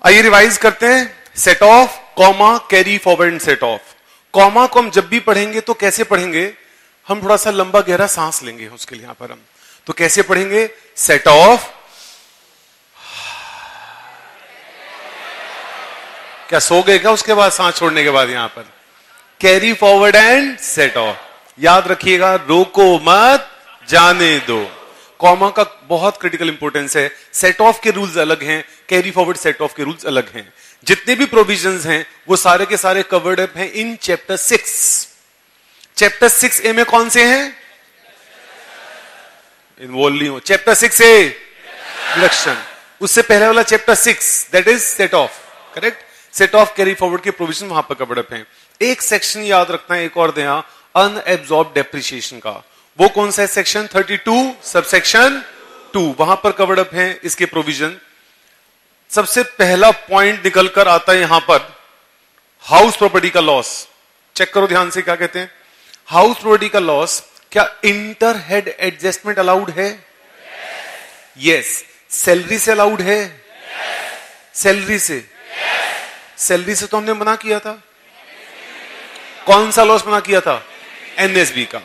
आइए रिवाइज करते हैं। Set of, comma, carry forward and set of. Comma को हम जब भी पढ़ेंगे तो कैसे पढ़ेंगे, हम थोड़ा सा लंबा गहरा सांस लेंगे उसके लिए। यहां पर हम तो कैसे पढ़ेंगे, सेट ऑफ, क्या सो गए क्या उसके बाद सांस छोड़ने के बाद, यहां पर carry forward and set of. याद रखिएगा, रोको मत, जाने दो। कॉमा का बहुत क्रिटिकल इंपोर्टेंस है। सेट ऑफ के रूल्स अलग हैं, कैरी फॉरवर्ड सेट ऑफ के रूल्स अलग हैं। जितने भी प्रोविजंस हैं वो सारे के सारे कवर्ड अप हैं इन चैप्टर 6। चैप्टर 6A में कौन से हैं, इन्वॉल्व नहीं हो। चैप्टर 6A इंट्रोडक्शन, उससे पहले वाला chapter 6 that is set of, correct. Set of, carry forward के प्रोविजन वहां पर कवर्ड अप हैं। एक सेक्शन याद रखना है, एक और दें, अनएब्सॉर्ब डेप्रिसिएशन का। वो कौन सा है सेक्शन, 32 सबसेक्शन 2, वहां पर कवर्ड अप हैं इसके प्रोविजन। सबसे पहला पॉइंट निकल कर आता है यहां पर हाउस प्रॉपर्टी का लॉस। चेक करो ध्यान से, क्या कहते हैं हाउस प्रॉपर्टी का लॉस। क्या इंटर हेड एडजस्टमेंट अलाउड है? यस। सैलरी से अलाउड है? सैलरी से, सैलरी से तो हमने मना किया था। कौन सा लॉस मना किया था, एनएसबी का।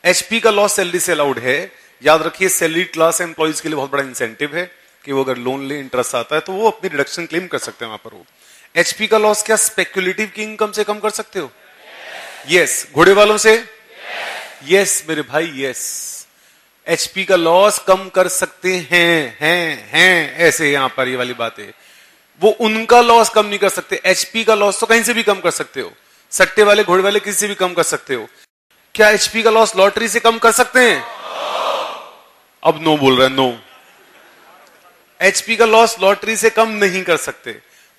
एचपी का लॉस सैलरी से अलाउड है। याद रखिए, सैलरी क्लास एम्प्लॉइज के लिए बहुत बड़ा इंसेंटिव है कि वो अगर लोन ले, इंटरेस्ट आता है तो वो अपनी रिडक्शन क्लेम कर सकते हैं वहां पर। वो एचपी का लॉस क्या स्पेक्युलेटिव की इनकम से कम कर सकते हो? यस। घोड़े वालों से? यस मेरे भाई, यस। एचपी का लॉस कम कर सकते हैं ऐसे यहां पर ये वाली बात है। वो उनका लॉस कम नहीं कर सकते। एचपी का लॉस तो कहीं से भी कम कर सकते हो, सट्टे वाले, घोड़े वाले, किसी से भी कम कर सकते हो। क्या एचपी का लॉस लॉटरी से कम कर सकते हैं? अब नो बोल रहे हैं, नो। एचपी का लॉस लॉटरी से कम नहीं कर सकते,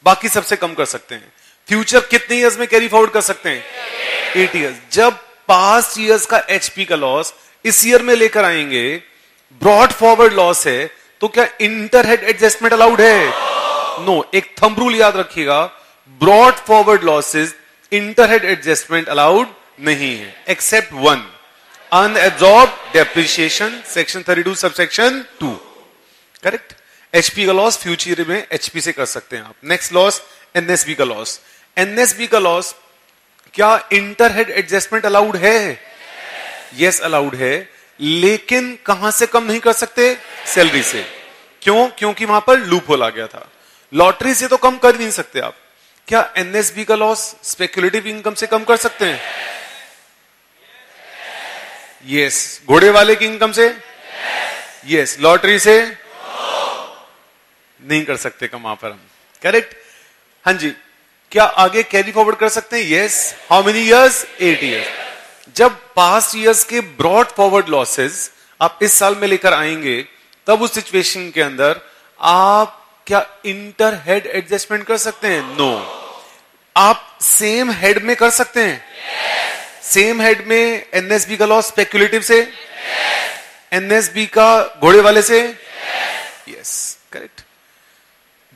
बाकी सबसे कम कर सकते हैं। फ्यूचर कितने ईयर्स में कैरी फॉरवर्ड कर सकते हैं? 8 ईयर्स। जब पास्ट ईयर्स का एचपी का लॉस इस ईयर में लेकर आएंगे, ब्रॉड फॉरवर्ड लॉस है, तो क्या इंटर हेड एडजस्टमेंट अलाउड है? नो। एक थंब रूल याद रखिएगा, brought forward losses inter head adjustment allowed नहीं है, except one, unabsorb depreciation, section 32 subsection 2, correct. HP का लॉस फ्यूचर में एचपी से कर सकते हैं आप। नेक्स्ट लॉस, एनएसबी का लॉस। एनएसबी का लॉस, क्या इंटर हेड एडजस्टमेंट अलाउड है? यस अलाउड है, लेकिन कहां से कम नहीं कर सकते? सैलरी से। क्यों? क्योंकि वहां पर लूप होल आ गया था। लॉटरी से तो कम कर नहीं सकते आप। क्या एनएसबी का लॉस स्पेक्युलेटिव इनकम से कम कर सकते हैं? यस। घोड़े वाले की इनकम से? यस। लॉटरी से नहीं कर सकते कम वहां पर हम, करेक्ट। हाँ जी। क्या आगे कैरी फॉरवर्ड कर सकते हैं? Yes. How many years? 8 years. जब पास्ट इयर्स के ब्रॉड फॉरवर्ड लॉसेस आप इस साल में लेकर आएंगे, तब उस सिचुएशन के अंदर आप क्या इंटर हेड एडजस्टमेंट कर सकते हैं? नो। आप सेम हेड में कर सकते हैं? सेम हेड में एनएसबी का लॉस स्पेक्युलेटिव से? एनएसबी का घोड़े वाले से? Yes, correct.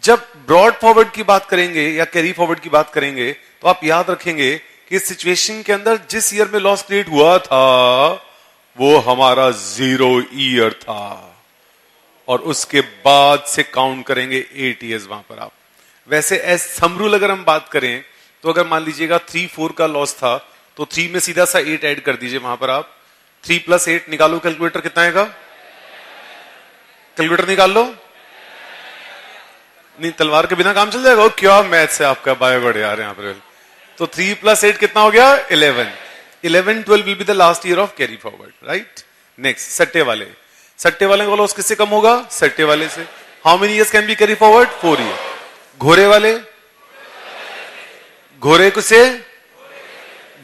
जब ब्रॉड फॉरवर्ड की बात करेंगे या कैरी फॉरवर्ड की बात करेंगे, तो आप याद रखेंगे कि इस सिचुएशन के अंदर जिस ईयर में लॉस क्रिएट हुआ था वो हमारा 0 ईयर था, और उसके बाद से काउंट करेंगे 8 इयर्स वहां पर आप। वैसे एज थंब रूल अगर हम बात करें तो अगर मान लीजिएगा 3-4 का लॉस था, तो 3 में सीधा सा 8 ऐड कर दीजिए वहां पर आप। 3 + 8 निकालो कैलकुलेटर, कितना आएगा? कैलकुलेटर निकाल लो। नहीं, तलवार के बिना काम चल जाएगा? क्या मैथ्स है आपका, बायोगढ़ यार यहाँ पर। तो 3 + 8 कितना हो गया? 11। 11-12 will be the last year of carry forward, right. Next, सट्टे वाले। सट्टे वाले का लॉस किससे कम होगा? सट्टे वाले से। How many years can be carry forward? 4 year. घोड़े वाले? घोड़े को से?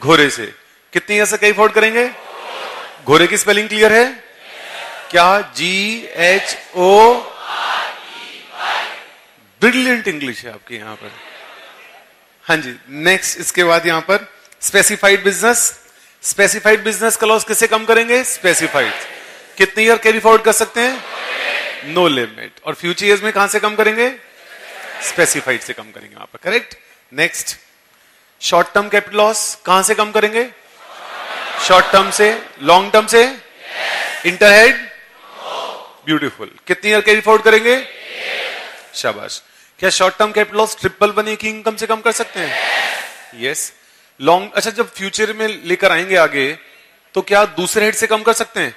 घोड़े से कितनी ईयर से कैरी फॉरवर्ड करेंगे? घोड़े की स्पेलिंग क्लियर है क्या? GHO। ब्रिलियंट इंग्लिश है आपकी यहां पर। हाँ जी। नेक्स्ट, इसके बाद यहां पर स्पेसिफाइड बिजनेस। स्पेसिफाइड बिजनेस का लॉस किससे कम करेंगे? स्पेसिफाइड। कितने ईयर कैरी फॉरवर्ड कर सकते हैं? No limit. और फ्यूचर ईयर्स में कहां से कम करेंगे? स्पेसिफाइड से कम करेंगे वहां पर, correct. Next, short term capital loss कहां से कम करेंगे? शॉर्ट टर्म से। लॉन्ग टर्म से? Inter head? ब्यूटीफुल। कितनी ईयर कैरी फॉरवर्ड करेंगे? शाबाश। क्या short term capital loss triple one की इनकम से कम कर सकते हैं? यस। लॉन्ग, अच्छा जब फ्यूचर में लेकर आएंगे आगे तो क्या दूसरे हेड से कम कर सकते हैं?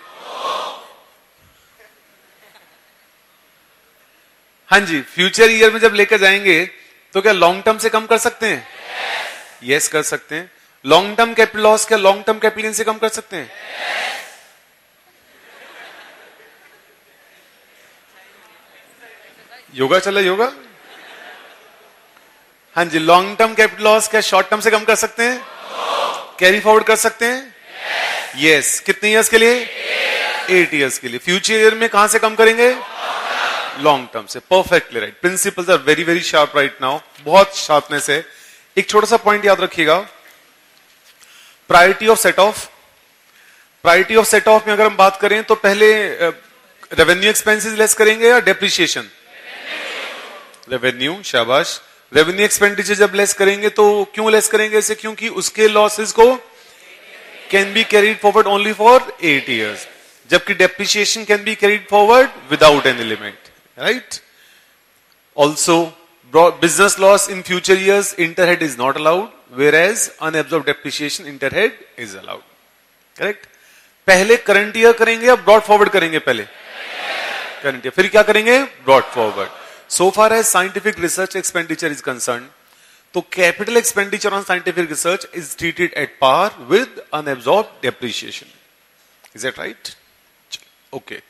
हाँ जी, फ्यूचर ईयर में जब लेकर जाएंगे तो क्या लॉन्ग टर्म से कम कर सकते हैं? यस कर सकते हैं। लॉन्ग टर्म कैपिटल लॉस क्या लॉन्ग टर्म कैपिटल गेन से कम कर सकते हैं? योगा चला योगा। हाँ जी, लॉन्ग टर्म कैपिटल लॉस क्या शॉर्ट टर्म से कम कर सकते हैं? कैरी फॉरवर्ड कर सकते हैं? यस। कितने ईयर्स के लिए? 8 ईयर्स के लिए। फ्यूचर ईयर में कहां से कम करेंगे? लॉन्ग टर्म से। Perfectly right. Principles are very very sharp right now, बहुत शार्पनेस है। एक छोटा सा पॉइंट याद रखिएगा, priority of set off. Priority of set off में अगर हम बात करें तो पहले रेवेन्यू एक्सपेंसेस लेस करेंगे या डेप्रिसिएशन? रेवेन्यू, शाबाश। रेवेन्यू एक्सपेंडिचर जब लेस करेंगे तो क्यों लेस करेंगे इसे? क्योंकि उसके लॉसेस को can be carried forward only for 8 years, जबकि depreciation can be carried forward without any limit, right? Also business loss in future years interhead is not allowed, whereas unabsorbed depreciation interhead is allowed. Correct? पहले current year करेंगे या brought forward करेंगे? पहले current year, फिर क्या करेंगे? Brought forward. So far as scientific research expenditure is concern, तो capital expenditure on scientific research is treated at par with unabsorbed depreciation. Is that right? Okay.